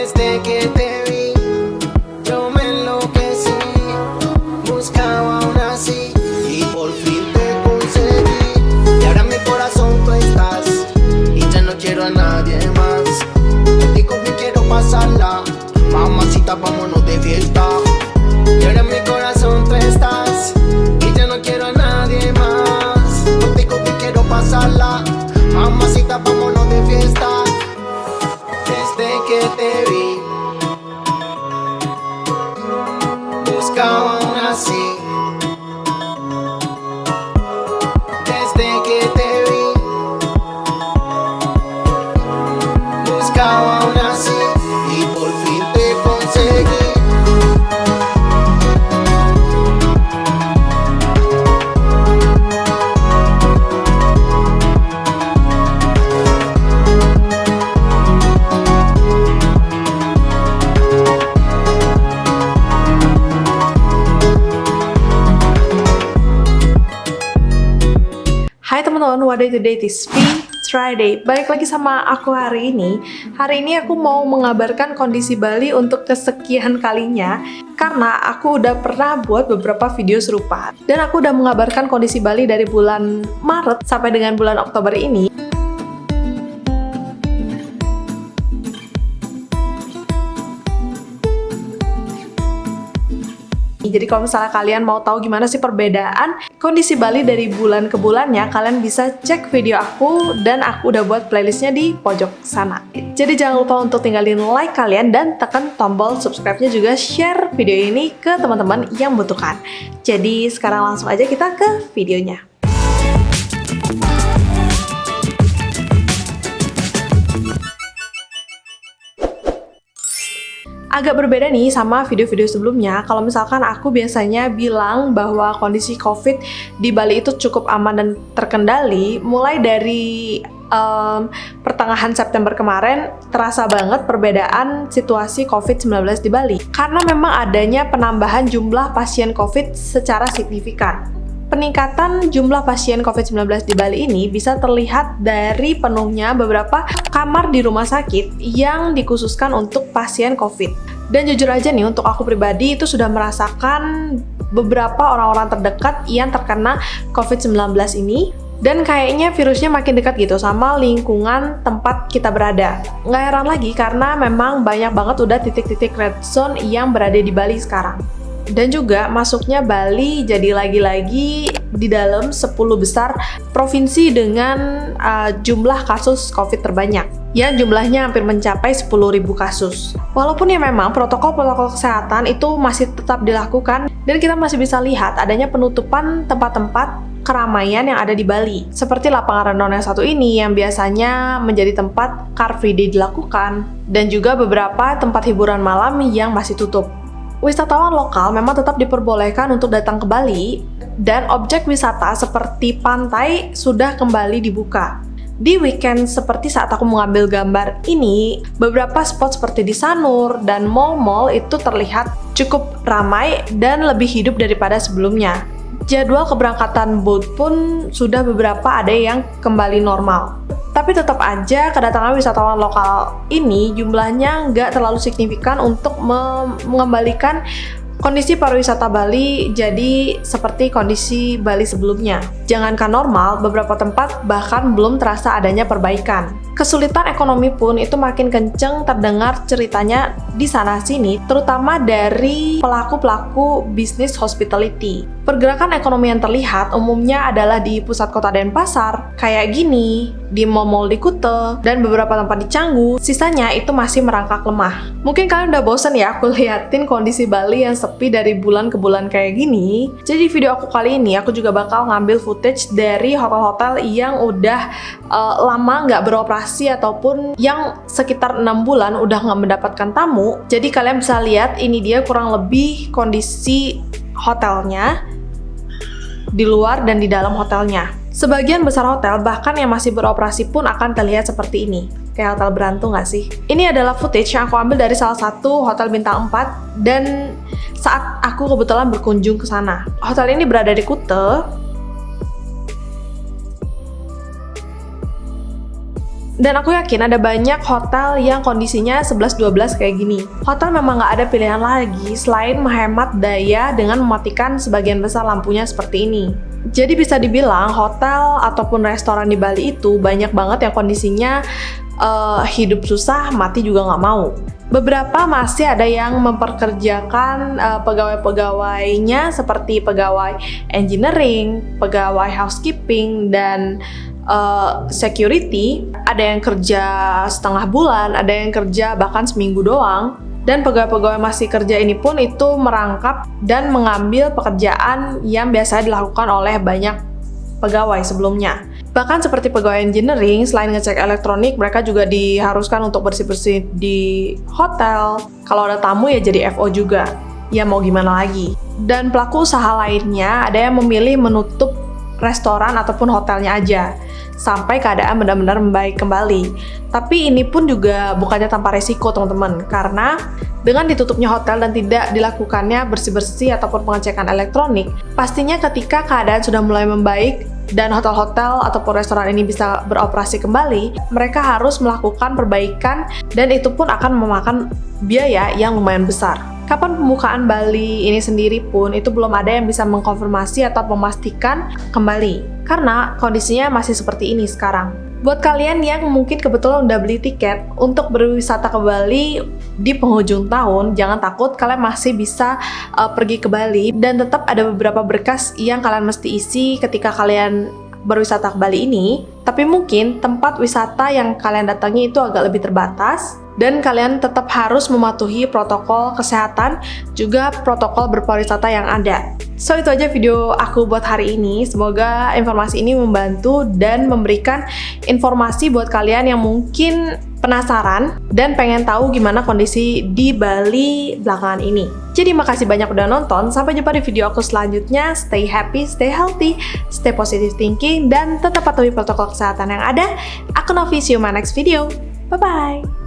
Desde que te vi, yo me enloquecí, buscaba una así y por fin te conseguí. Y ahora en mi corazón tú estás y ya no quiero a nadie más. Contigo me quiero pasarla, mamacita, vámonos de fiesta. Y ahora en mi corazón tú estás y ya no quiero a nadie más. Contigo me quiero pasarla, mamacita, vámonos de fiesta. Desde que te vi, buscaba una así. Desde que te vi, buscaba una así y por fin te conseguí. Hai teman-teman, what day today? This Friday. Balik lagi sama aku hari ini. Hari ini aku mau mengabarkan kondisi Bali untuk kesekian kalinya karena aku udah pernah buat beberapa video serupa dan aku udah mengabarkan kondisi Bali dari bulan Maret sampai dengan bulan Oktober ini. Jadi kalau misalnya kalian mau tahu gimana sih perbedaan kondisi Bali dari bulan ke bulannya, kalian bisa cek video aku dan aku udah buat playlistnya di pojok sana. Jadi jangan lupa untuk tinggalin like kalian dan tekan tombol subscribe-nya, juga share video ini ke teman-teman yang membutuhkan. Jadi sekarang langsung aja kita ke videonya. Agak berbeda nih sama video-video sebelumnya. Kalau misalkan aku biasanya bilang bahwa kondisi COVID di Bali itu cukup aman dan terkendali, mulai dari pertengahan September kemarin terasa banget perbedaan situasi COVID-19 di Bali. Karena memang adanya penambahan jumlah pasien COVID secara signifikan. Peningkatan jumlah pasien COVID-19 di Bali ini bisa terlihat dari penuhnya beberapa kamar di rumah sakit yang dikhususkan untuk pasien COVID. Dan jujur aja nih, untuk aku pribadi itu sudah merasakan beberapa orang-orang terdekat yang terkena COVID-19 ini. Dan kayaknya virusnya makin dekat gitu sama lingkungan tempat kita berada. Nggak heran lagi karena memang banyak banget udah titik-titik red zone yang berada di Bali sekarang. Dan juga masuknya Bali jadi lagi-lagi di dalam 10 besar provinsi dengan jumlah kasus COVID terbanyak, yang jumlahnya hampir mencapai 10.000 kasus. Walaupun ya memang protokol-protokol kesehatan itu masih tetap dilakukan dan kita masih bisa lihat adanya penutupan tempat-tempat keramaian yang ada di Bali, seperti lapangan Renon yang satu ini yang biasanya menjadi tempat Car Free Day dilakukan, dan juga beberapa tempat hiburan malam yang masih tutup. Wisatawan lokal memang tetap diperbolehkan untuk datang ke Bali, dan objek wisata seperti pantai sudah kembali dibuka. Di weekend seperti saat aku mengambil gambar ini, beberapa spot seperti di Sanur dan mall-mall itu terlihat cukup ramai dan lebih hidup daripada sebelumnya. Jadwal keberangkatan boat pun sudah beberapa ada yang kembali normal. Tapi tetap aja kedatangan wisatawan lokal ini jumlahnya nggak terlalu signifikan untuk mengembalikan kondisi pariwisata Bali jadi seperti kondisi Bali sebelumnya. Jangankan normal, beberapa tempat bahkan belum terasa adanya perbaikan. Kesulitan ekonomi pun itu makin kenceng terdengar ceritanya di sana-sini, terutama dari pelaku-pelaku bisnis hospitality. Pergerakan ekonomi yang terlihat umumnya adalah di pusat kota Denpasar, kayak gini, di mall-mall di Kuta, dan beberapa tempat di Canggu. Sisanya itu masih merangkak lemah. Mungkin kalian udah bosen ya aku liatin kondisi Bali yang sepi dari bulan ke bulan kayak gini. Jadi video aku kali ini aku juga bakal ngambil footage dari hotel-hotel yang udah lama nggak beroperasi ataupun yang sekitar 6 bulan udah nggak mendapatkan tamu. Jadi kalian bisa lihat ini dia kurang lebih kondisi hotelnya di luar dan di dalam hotelnya. Sebagian besar hotel bahkan yang masih beroperasi pun akan terlihat seperti ini. Kayak hotel berantu nggak sih? Ini adalah footage yang aku ambil dari salah satu hotel bintang 4 dan saat aku kebetulan berkunjung ke sana. Hotel ini berada di Kuta. Dan aku yakin ada banyak hotel yang kondisinya 11-12 kayak gini. Hotel memang nggak ada pilihan lagi selain menghemat daya dengan mematikan sebagian besar lampunya seperti ini. Jadi bisa dibilang hotel ataupun restoran di Bali itu banyak banget yang kondisinya hidup susah, mati juga nggak mau. Beberapa masih ada yang memperkerjakan pegawai-pegawainya seperti pegawai engineering, pegawai housekeeping, dan security. Ada yang kerja setengah bulan, ada yang kerja bahkan seminggu doang. Dan pegawai-pegawai masih kerja ini pun itu merangkap dan mengambil pekerjaan yang biasanya dilakukan oleh banyak pegawai sebelumnya. Bahkan seperti pegawai engineering, selain ngecek elektronik, mereka juga diharuskan untuk bersih-bersih di hotel. Kalau ada tamu ya jadi FO juga. Ya mau gimana lagi. Dan pelaku usaha lainnya ada yang memilih menutup restoran ataupun hotelnya aja sampai keadaan benar-benar membaik kembali. Tapi ini pun juga bukannya tanpa resiko teman-teman, karena dengan ditutupnya hotel dan tidak dilakukannya bersih-bersih ataupun pengecekan elektronik, pastinya ketika keadaan sudah mulai membaik dan hotel-hotel ataupun restoran ini bisa beroperasi kembali, mereka harus melakukan perbaikan dan itu pun akan memakan biaya yang lumayan besar. Kapan pembukaan Bali ini sendiri pun itu belum ada yang bisa mengkonfirmasi atau memastikan kembali, karena kondisinya masih seperti ini sekarang. Buat kalian yang mungkin kebetulan udah beli tiket untuk berwisata ke Bali di penghujung tahun, jangan takut, kalian masih bisa pergi ke Bali dan tetap ada beberapa berkas yang kalian mesti isi ketika kalian berwisata ke Bali ini. Tapi mungkin tempat wisata yang kalian datangi itu agak lebih terbatas dan kalian tetap harus mematuhi protokol kesehatan juga protokol berpariwisata yang ada. So itu aja video aku buat hari ini. Semoga informasi ini membantu dan memberikan informasi buat kalian yang mungkin penasaran dan pengen tahu gimana kondisi di Bali belakangan ini. Jadi makasih banyak udah nonton. Sampai jumpa di video aku selanjutnya. Stay happy, stay healthy, stay positive thinking, dan tetap patuhi protokol kesehatan yang ada. Aku Novi, see you in my next video. Bye-bye!